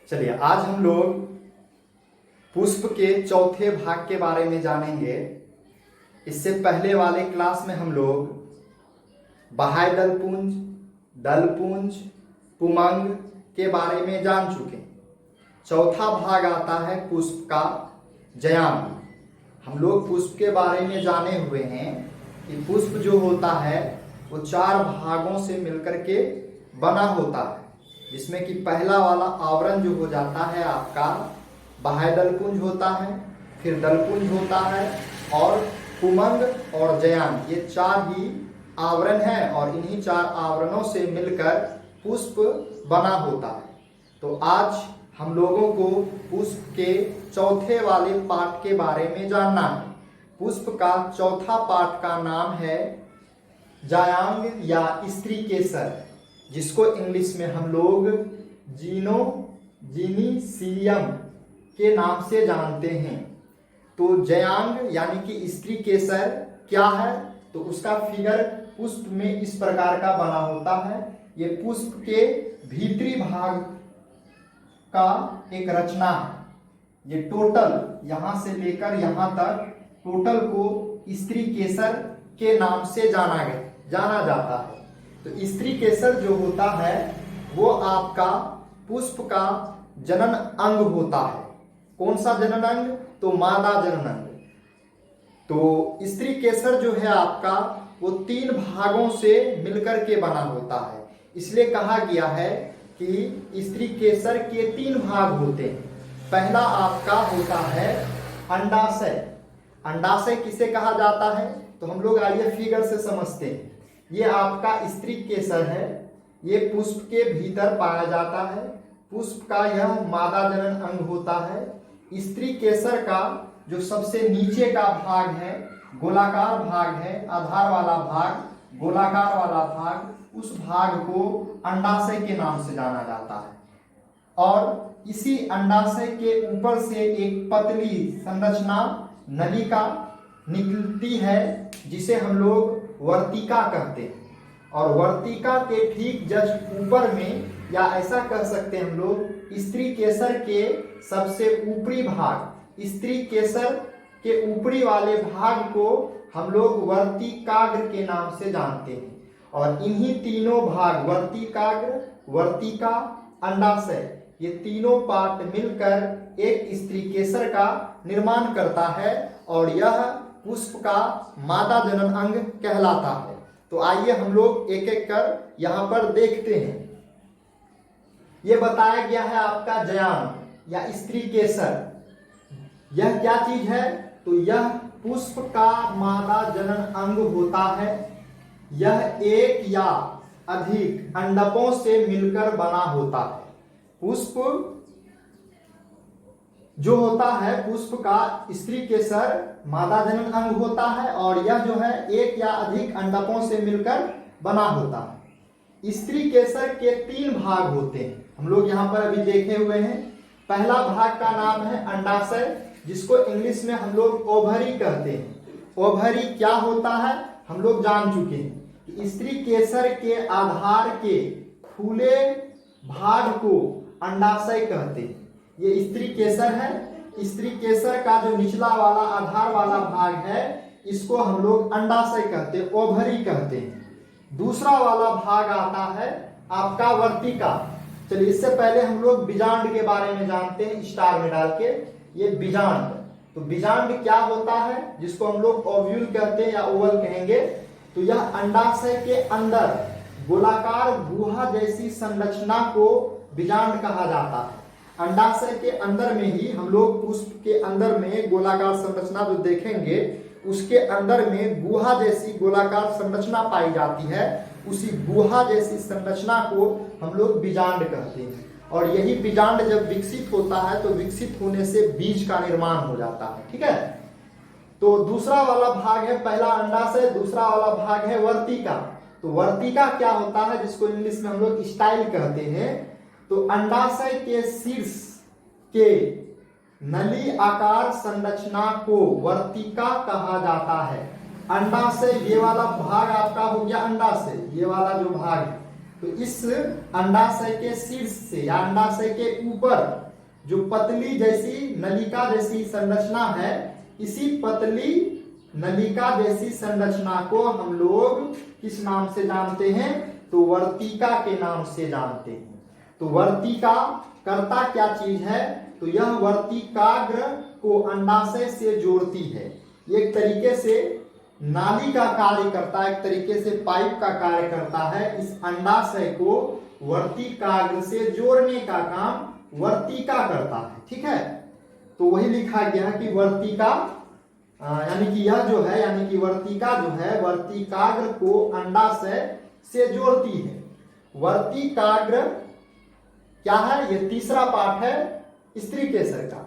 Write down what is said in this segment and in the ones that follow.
चलिए आज हम लोग पुष्प के चौथे भाग के बारे में जानेंगे। इससे पहले वाले क्लास में हम लोग बाह्य दलपुंज, दलपुंज, पुमंग के बारे में जान चुके। चौथा भाग आता है पुष्प का जयांग। हम लोग पुष्प के बारे में जाने हुए हैं कि पुष्प जो होता है वो 4 भागों से मिलकर के बना होता है, जिसमें कि पहला वाला आवरण जो हो जाता है आपका बाह्य दलपुंज होता है, फिर दलपुंज होता है और पुमंग और जयांग, ये 4 ही आवरण हैं और इन्हीं 4 आवरणों से मिलकर पुष्प बना होता है। तो आज हम लोगों को पुष्प के चौथे वाले पार्ट के बारे में जानना है। पुष्प का चौथा पार्ट का नाम है जायांग या स्त्री केसर, जिसको इंग्लिश में हम लोग जीनीसियम के नाम से जानते हैं। तो जयांग यानी कि स्त्री केसर क्या है, तो उसका फिगर पुष्प में इस प्रकार का बना होता है। ये पुष्प के भीतरी भाग का एक रचना है। ये टोटल यहां से लेकर यहां तक टोटल को स्त्री केसर के नाम से जाना जाता है। तो स्त्री केसर जो होता है वो आपका पुष्प का जनन अंग होता है। कौन सा जनन अंग? तो मादा जनन अंग। तो स्त्री केसर जो है आपका वो 3 भागों से मिलकर के बना होता है। इसलिए कहा गया है कि स्त्री केसर के 3 भाग होते हैं। पहला आपका होता है अंडाशय। अंडाशय किसे कहा जाता है? तो हम लोग आइए फिगर से समझते हैं। ये आपका स्त्री केसर है, ये पुष्प के भीतर पाया जाता है। पुष्प का यह मादा जनन अंग होता है। स्त्री केसर का जो सबसे नीचे का भाग है, गोलाकार भाग है, आधार वाला भाग, गोलाकार वाला भाग, उस भाग को अंडाशय के नाम से जाना जाता है। और इसी अंडाशय के ऊपर से एक पतली संरचना नलिका निकलती है, जिसे हम लोग वर्तिका कहते हैं। और वर्तिका के ठीक जस्ट ऊपर में, या ऐसा कह सकते हैं हम लोग, स्त्री केसर के सबसे ऊपरी भाग, स्त्री केसर के ऊपरी वाले भाग को हम लोग वर्तिकाग्र के नाम से जानते हैं। और इन्हीं तीनों भाग, वर्तिकाग्र, वर्तिका, अंडाशय, ये तीनों पार्ट मिलकर एक स्त्री केसर का निर्माण करता है और यह पुष्प का मादा जनन अंग कहलाता है। तो आइए हम लोग एक एक कर यहाँ पर देखते हैं। ये बताया गया है आपका जयांग या स्त्री केसर। यह क्या चीज है? तो यह पुष्प का मादा जनन अंग होता है। यह एक या अधिक अंडकों से मिलकर बना होता है। पुष्प जो होता है, पुष्प का स्त्री केसर मादा जनन अंग होता है और यह जो है एक या अधिक अंडकों से मिलकर बना होता है। स्त्री केसर के 3 भाग होते हैं, हम लोग यहाँ पर अभी देखे हुए हैं। पहला भाग का नाम है अंडाशय, जिसको इंग्लिश में हम लोग ओवरी कहते हैं। ओवरी क्या होता है हम लोग जान चुके हैं। स्त्री केसर के आधार के फूले भाग को अंडाशय कहते हैं। ये स्त्री केसर है। स्त्री केसर का जो निचला वाला आधार वाला भाग है, इसको हम लोग अंडाशय कहते हैं, ओवरी कहते हैं। दूसरा वाला भाग आता है आपका वर्तिका। चलिए इससे पहले हम लोग बीजांड के बारे में जानते हैं, स्टार में डाल के। ये बीजांड, तो बीजांड क्या होता है, जिसको हम लोग ओव्यूल कहते हैं या ओवल कहेंगे। तो यह अंडाशय के अंदर गोलाकार गुहा जैसी संरचना को बीजांड कहा जाता है। अंडाशय के अंदर में ही हम लोग पुष्प के अंदर में गोलाकार संरचना जो देखेंगे, उसके अंदर में गुहा जैसी गोलाकार संरचना पाई जाती है। उसी गुहा जैसी संरचना को हम लोग बीजांड कहते हैं। और यही बीजांड जब विकसित होता है तो विकसित होने से बीज का निर्माण हो जाता है। ठीक है। तो दूसरा वाला भाग है, पहला अंडाशय, दूसरा वाला भाग है वर्तिका। तो वर्तिका क्या होता है, जिसको इंग्लिश में हम लोग स्टाइल कहते हैं। तो अंडाशय के शीर्ष के नली आकार संरचना को वर्तिका कहा जाता है। अंडाशय, ये वाला भाग आपका हो गया अंडाशय, ये वाला जो भाग है तो इस अंडाशय के शीर्ष से या अंडाशय के ऊपर जो पतली जैसी नलिका जैसी संरचना है, इसी पतली नलिका जैसी संरचना को हम लोग किस नाम से जानते हैं? तो वर्तिका के नाम से जानते हैं। तो वर्तिका करता क्या चीज है? तो यह वर्तिकाग्र को अंडाशय से जोड़ती है। एक तरीके से नाली का कार्य करता है, एक तरीके से पाइप का कार्य करता है। इस अंडाशय को वर्तिकाग्र से जोड़ने का काम वर्तिका करता है। ठीक है, तो वही लिखा गया कि वर्तिका यानी कि यह जो है, यानी कि वर्तिका जो है वर्तिकाग्र को अंडाशय से जोड़ती है। वर्तिकाग्र क्या है? ये तीसरा पार्ट है स्त्री केसर का।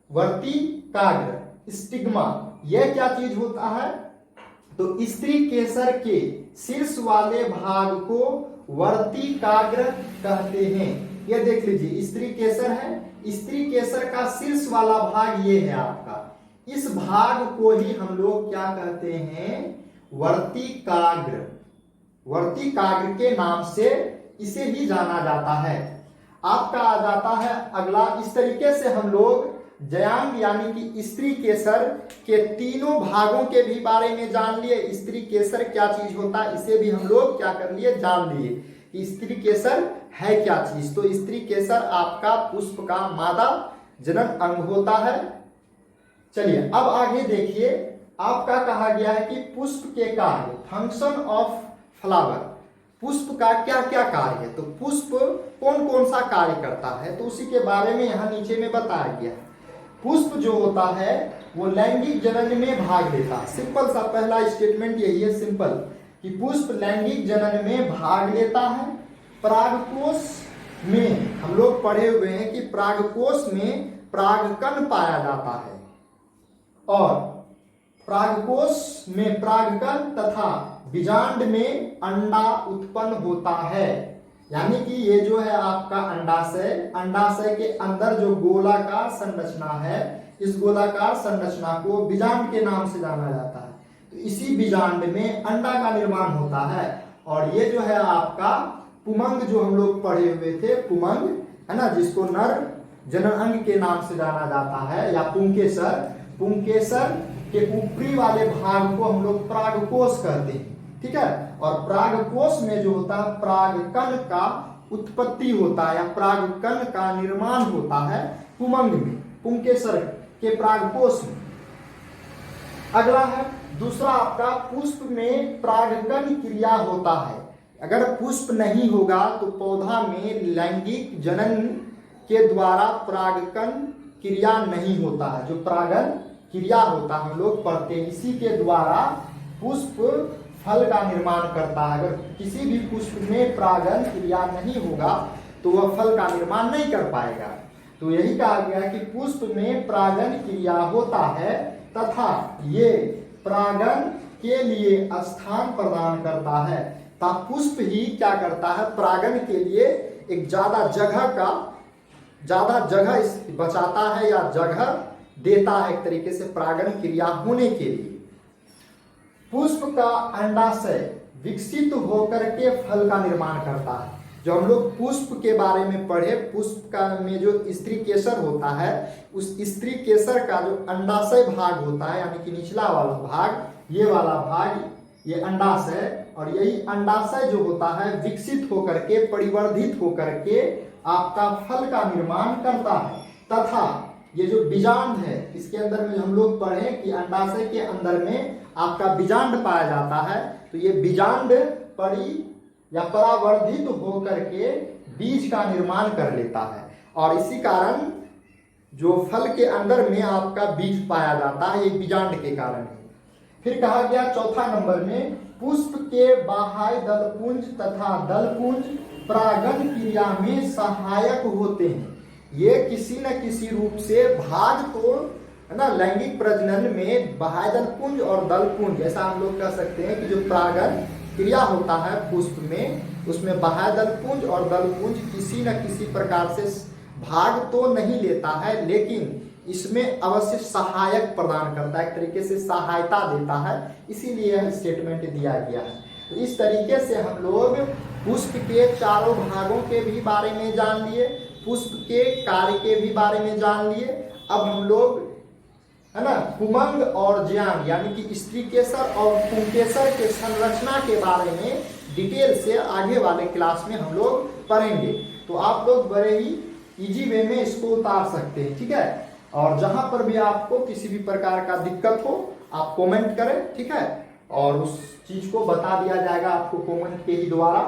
वर्तिकाग्र स्टिग्मा, यह क्या चीज होता है? तो स्त्री केसर के शीर्ष वाले भाग को वर्तिकाग्र कहते हैं। ये देख लीजिए, स्त्री केसर है, स्त्री केसर का शीर्ष वाला भाग ये है आपका। इस भाग को ही हम लोग क्या कहते हैं? वर्तिकाग्र। वर्तिकाग्र के नाम से इसे ही जाना जाता है। आपका आ जाता है अगला। इस तरीके से हम लोग जयांग यानी कि स्त्री केसर के तीनों भागों के भी बारे में जान लिए। स्त्री केसर क्या चीज होता है, इसे भी हम लोग क्या कर लिए? जान लिए कि स्त्री केसर है क्या चीज। तो स्त्री केसर आपका पुष्प का मादा जनन अंग होता है। चलिए अब आगे देखिए, आपका कहा गया है कि पुष्प के कार्य, फंक्शन ऑफ फ्लावर, पुष्प का क्या क्या कार्य है। तो पुष्प कौन कौन सा कार्य करता है, तो उसी के बारे में यहाँ नीचे में बताया गया है। पुष्प जो होता है वो लैंगिक जनन में भाग लेता है। सिंपल सा पहला स्टेटमेंट यही है, सिंपल, कि पुष्प लैंगिक जनन में भाग लेता है। परागकोश में हम लोग पढ़े हुए हैं कि परागकोश में परागकण पाया जाता है और परागकोश में परागकण तथा बीजांड में अंडा उत्पन्न होता है। यानी कि ये जो है आपका अंडाशय, अंडाशय के अंदर जो गोलाकार संरचना है, इस गोलाकार संरचना को बीजांड के नाम से जाना जाता है। तो इसी बीजांड में अंडा का निर्माण होता है। और ये जो है आपका पुमंग जो हम लोग पढ़े हुए थे, पुमंग है ना, जिसको नर जनन अंग के नाम से जाना जाता है, या पुंकेसर, पुंकेसर के ऊपरी वाले भाग को हम लोग परागकोश कहते हैं। ठीक है, और परागकोश में जो होता है परागकण का उत्पत्ति होता है या परागकण का निर्माण होता है पुमंग में, पुंकेसर के परागकोश में। अगला है दूसरा आपका, पुष्प में परागकण क्रिया होता है। अगर पुष्प नहीं होगा तो पौधा में लैंगिक जनन के द्वारा परागकण क्रिया नहीं होता है। जो परागण क्रिया होता है हम लोग पढ़ते हैं, इसी के द्वारा पुष्प फल का निर्माण करता है। अगर किसी भी पुष्प में परागण क्रिया नहीं होगा तो वह फल का निर्माण नहीं कर पाएगा। तो यही कहा गया कि पुष्प में परागण क्रिया होता है तथा ये परागण के लिए स्थान प्रदान करता है। ता पुष्प ही क्या करता है? परागण के लिए एक ज्यादा जगह बचाता है या जगह देता है, एक तरीके से परागण क्रिया होने के लिए। पुष्प का अंडाशय विकसित होकर के फल का निर्माण करता है। जो हम लोग पुष्प के बारे में पढ़े, पुष्प का में जो स्त्री केसर होता है, उस स्त्री केसर का जो अंडाशय भाग होता है, यानी कि निचला वाला भाग, ये वाला भाग, ये अंडाशय, और यही अंडाशय जो होता है विकसित होकर के, परिवर्धित होकर के आपका फल का निर्माण करता है। तथा ये जो बीजांड है, इसके अंदर में हम लोग पढ़े कि अंडाशय के अंदर में आपका बीजांड पाया जाता है। तो ये बीजांड या परावर्धित होकर के बीज का निर्माण कर लेता है, और इसी कारण जो फल के अंदर में आपका बीज पाया जाता है, ये बीजांड के कारण है। फिर कहा गया चौथा नंबर में, पुष्प के बाह्य दलपुंज तथा दलपुंज परागण क्रिया में सहायक होते हैं। ये किसी न किसी रूप से भाग तो है ना, लैंगिक प्रजनन में बाह्य दलपुंज और दलपुंज, ऐसा हम लोग कह सकते हैं कि जो परागण क्रिया होता है पुष्प में, उसमें बाह्य दलपुंज और दलपुंज किसी न किसी प्रकार से भाग तो नहीं लेता है, लेकिन इसमें अवश्य सहायक प्रदान करता है, एक तरीके से सहायता देता है, इसीलिए यह स्टेटमेंट दिया गया है। तो इस तरीके से हम लोग पुष्प के चारों भागों के भी बारे में जान लिए, पुष्प के कार्य के भी बारे में जान लिए। अब हम लोग है ना कुमंग और ज्यांग यानी कि स्त्री केसर और पुंकेसर के संरचना के बारे में डिटेल से आगे वाले क्लास में हम लोग पढ़ेंगे। तो आप लोग बड़े ही इजी वे में इसको उतार सकते हैं, ठीक है। और जहां पर भी आपको किसी भी प्रकार का दिक्कत हो आप कमेंट करें, ठीक है, और उस चीज को बता दिया जाएगा आपको कमेंट के ही द्वारा।